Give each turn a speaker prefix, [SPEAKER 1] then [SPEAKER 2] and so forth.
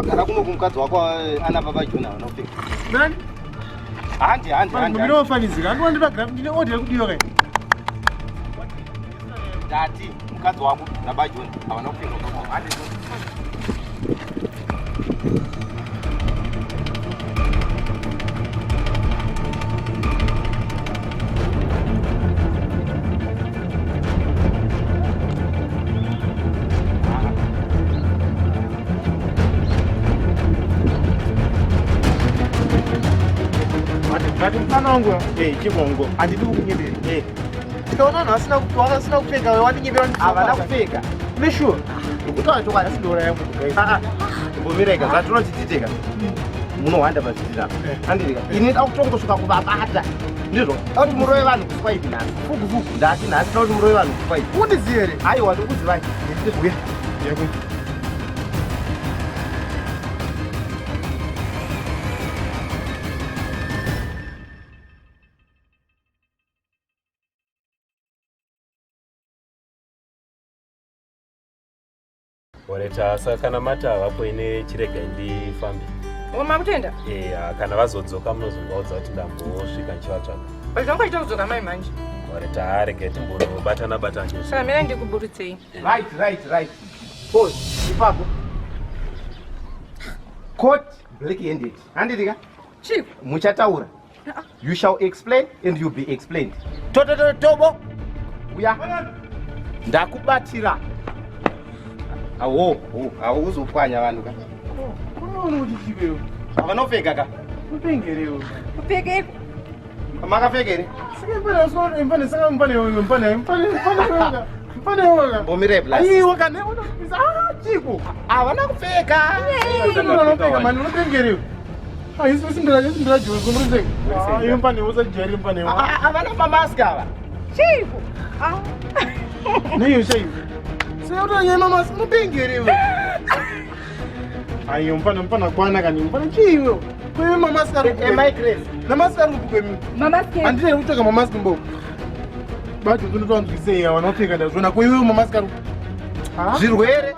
[SPEAKER 1] Kana kuno kumukadzi wako ana baba Jona vanopfeka.
[SPEAKER 2] Nani?
[SPEAKER 1] Handi.
[SPEAKER 2] Ndinofanizika. Andipa graph ndine order kudiyo kai.
[SPEAKER 1] Dati mukadzi wako nababa Jona vanopfeka kwa handi.
[SPEAKER 2] Ati mfana wangu chibongo andidi kukunyebera tikaona vanhu vasina kupfeka watinyebera
[SPEAKER 1] Havana kupfeka.
[SPEAKER 2] mesure kutaura tokwana sindora yangu
[SPEAKER 1] Mbomirega zvatinoti titeka. Munohwanda pazvitira. Handirika. Ini ndakutongosvika kuvabata. Ndizvo. Kuti murove vanhu kuswaipi nhasi.
[SPEAKER 2] fukufuku
[SPEAKER 1] Ndati nhasi kuti murove vanhu kuswaipi.
[SPEAKER 2] undizive here
[SPEAKER 1] Aiwa ndikuzivai.
[SPEAKER 2] ndizwe yakwe
[SPEAKER 3] Oreta saka kana mata vapo ine chirega ndifambe.
[SPEAKER 4] Makutenda?
[SPEAKER 3] Kana vazodzoka munozongaudza kuti ndambosvika nchivatsvaka.
[SPEAKER 4] Zvanga kudzoka mai manje.
[SPEAKER 3] Oreta arege timbonobatana batana.
[SPEAKER 4] Saka mira ndikuburutsei.
[SPEAKER 1] Right. Pause. Ipapo. Court black-handed. Handirika.
[SPEAKER 4] Chief.
[SPEAKER 1] Muchataura. You shall explain and you be explained. Tobo. Uya. Ndakubatira. Awo uzopwanya vanhu ka.
[SPEAKER 2] unoona kuti chivewo
[SPEAKER 1] Vanopfeka ka.
[SPEAKER 2] upengerewo
[SPEAKER 4] Upeke.
[SPEAKER 1] Makapfeka here?
[SPEAKER 2] mpane
[SPEAKER 1] Mbomire plus.
[SPEAKER 2] aiwa kane unopisa chiku
[SPEAKER 1] Havana kupfeka.
[SPEAKER 2] unopeka mani unopengerewo isindira jiwe kumuruseka iyo mpane usajari mpane
[SPEAKER 1] Havana mamask ava.
[SPEAKER 4] Chief.
[SPEAKER 2] neiyo shaivo seutanyemamasi mupengerewo aiyo mpana kwana kani mpana chiiwo kweve
[SPEAKER 1] Grace.
[SPEAKER 2] namasikari kupukwemi
[SPEAKER 4] Mamaske.
[SPEAKER 2] handitiri kutoka mamaski mbo bacho zvinotwanzwisei vanopfeka ndazvona kweiwewo mamasikari
[SPEAKER 1] Zvirwere